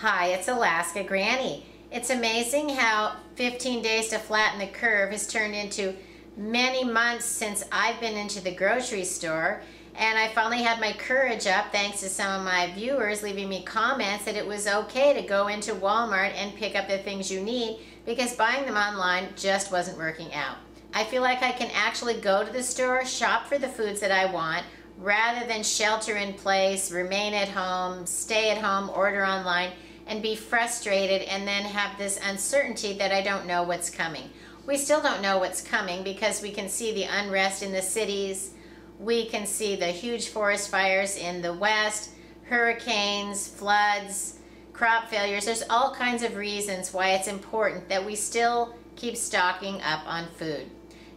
Hi, it's Alaska Granny. It's amazing how 15 days to flatten the curve has turned into many months since I've been into the grocery store, and I finally had my courage up thanks to some of my viewers leaving me comments that it was okay to go into Walmart and pick up the things you need because buying them online just wasn't working out. I feel like I can actually go to the store, shop for the foods that I want, rather than shelter in place, remain at home, stay at home, order online, and be frustrated and then have this uncertainty that I don't know what's coming. We still don't know what's coming because we can see the unrest in the cities, we can see the huge forest fires in the west, hurricanes, floods, crop failures. There's all kinds of reasons why it's important that we still keep stocking up on food.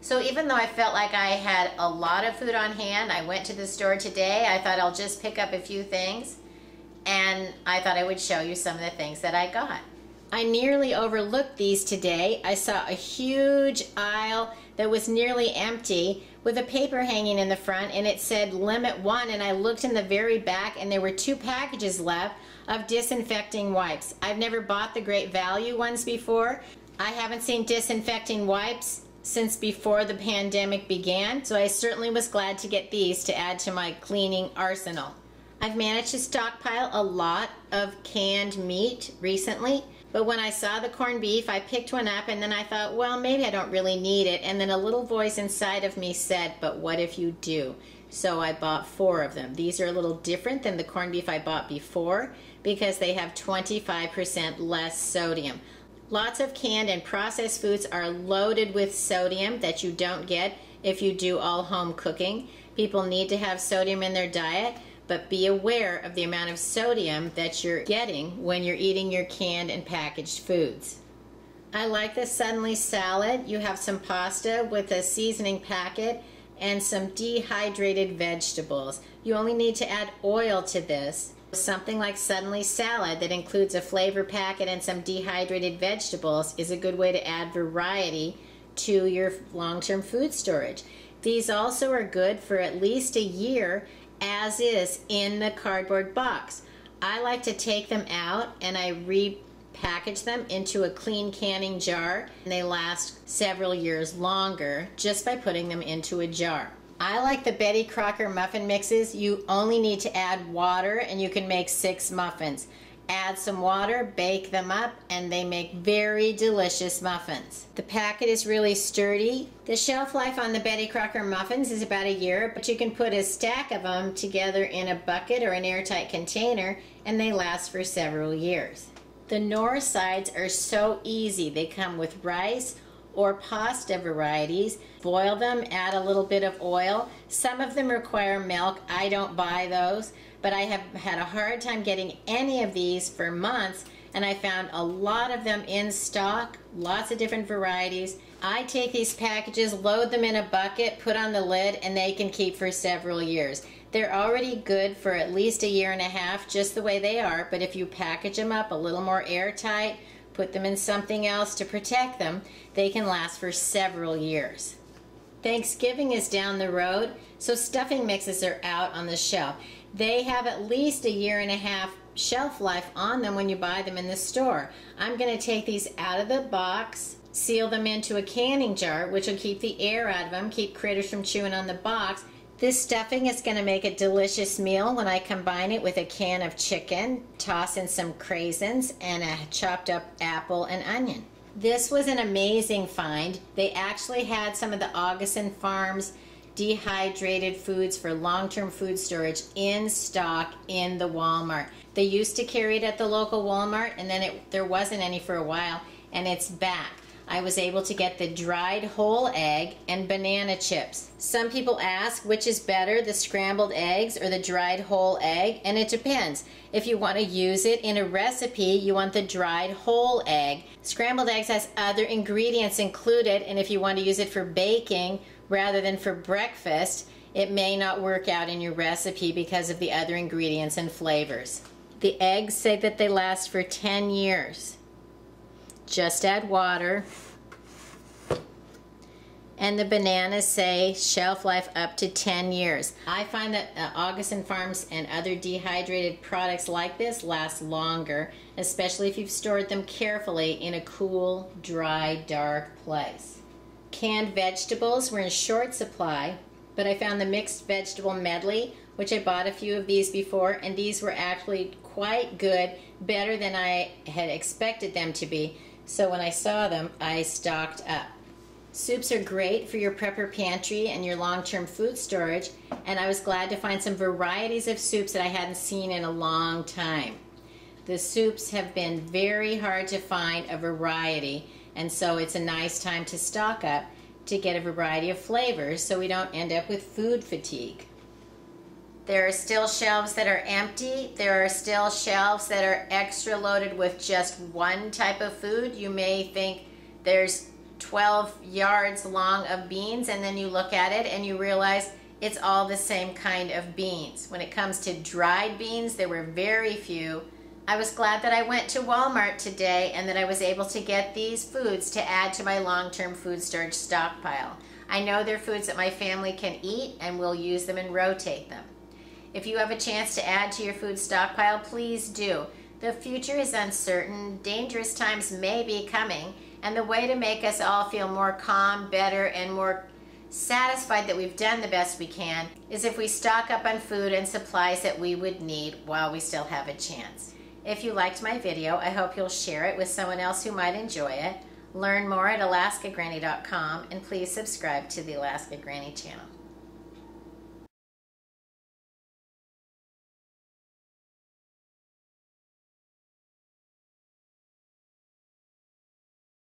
So even though I felt like I had a lot of food on hand, I went to the store today. I thought I'll just pick up a few things, and I thought I would show you some of the things that I got. I nearly overlooked these today. I saw a huge aisle that was nearly empty with a paper hanging in the front, and it said limit 1, and I looked in the very back and there were 2 packages left of disinfecting wipes. I've never bought the Great Value ones before. I haven't seen disinfecting wipes since before the pandemic began, so I certainly was glad to get these to add to my cleaning arsenal. I've managed to stockpile a lot of canned meat recently, but when I saw the corned beef, I picked one up and then I thought, well, maybe I don't really need it. And then a little voice inside of me said, but what if you do? So I bought 4 of them. These are a little different than the corned beef I bought before because they have 25% less sodium. Lots of canned and processed foods are loaded with sodium that you don't get if you do all home cooking. People need to have sodium in their diet, but be aware of the amount of sodium that you're getting when you're eating your canned and packaged foods. I like the Suddenly salad. You have some pasta with a seasoning packet and some dehydrated vegetables. You only need to add oil to this. Something like Suddenly salad that includes a flavor packet and some dehydrated vegetables is a good way to add variety to your long-term food storage. These also are good for at least a year as is in the cardboard box. I like to take them out and I repackage them into a clean canning jar, and they last several years longer just by putting them into a jar. I like the Betty Crocker muffin mixes. You only need to add water and you can make 6 muffins. Add some water, bake them up, and they make very delicious muffins. The packet is really sturdy. The shelf life on the Betty Crocker muffins is about a year, but you can put a stack of them together in a bucket or an airtight container and they last for several years. The Knorr sides are so easy. They come with rice or pasta varieties. Boil them, add a little bit of oil. Some of them require milk. I don't buy those, but I have had a hard time getting any of these for months, and I found a lot of them in stock, lots of different varieties. I take these packages, load them in a bucket, put on the lid, and they can keep for several years. They're already good for at least a year and a half, just the way they are, but if you package them up a little more airtight, put them in something else to protect them, they can last for several years. Thanksgiving is down the road, so stuffing mixes are out on the shelf. They have at least a year and a half shelf life on them when you buy them in the store. I'm going to take these out of the box, seal them into a canning jar, which will keep the air out of them, keep critters from chewing on the box. This stuffing is going to make a delicious meal when I combine it with a can of chicken, toss in some craisins, and a chopped up apple and onion. This was an amazing find. They actually had some of the Augustin Farms dehydrated foods for long-term food storage in stock in the Walmart. They used to carry it at the local Walmart, and then there wasn't any for a while, and it's back. I was able to get the dried whole egg and banana chips. Some people ask which is better, the scrambled eggs or the dried whole egg, and it depends. If you want to use it in a recipe, you want the dried whole egg. Scrambled eggs has other ingredients included, and if you want to use it for baking rather than for breakfast, it may not work out in your recipe because of the other ingredients and flavors. The eggs say that they last for 10 years. Just add water And the bananas say shelf life up to 10 years. I find that Augustin Farms and other dehydrated products like this last longer, especially if you've stored them carefully in a cool, dry, dark place. Canned vegetables were in short supply, but I found the mixed vegetable medley, which I bought a few of these before, and these were actually quite good, better than I had expected them to be. So when I saw them, I stocked up. Soups are great for your prepper pantry and your long-term food storage, and I was glad to find some varieties of soups that I hadn't seen in a long time. The soups have been very hard to find a variety, and so it's a nice time to stock up to get a variety of flavors so we don't end up with food fatigue. There are still shelves that are empty. There are still shelves that are extra loaded with just one type of food. You may think there's 12 yards long of beans, and then you look at it and you realize it's all the same kind of beans. When it comes to dried beans, there were very few. I was glad that I went to Walmart today and that I was able to get these foods to add to my long-term food storage stockpile. I know they're foods that my family can eat, and we'll use them and rotate them. If you have a chance to add to your food stockpile, please do. The future is uncertain, dangerous times may be coming, and the way to make us all feel more calm, better, and more satisfied that we've done the best we can is if we stock up on food and supplies that we would need while we still have a chance. If you liked my video, I hope you'll share it with someone else who might enjoy it. Learn more at alaskagranny.com, and please subscribe to the Alaska Granny channel.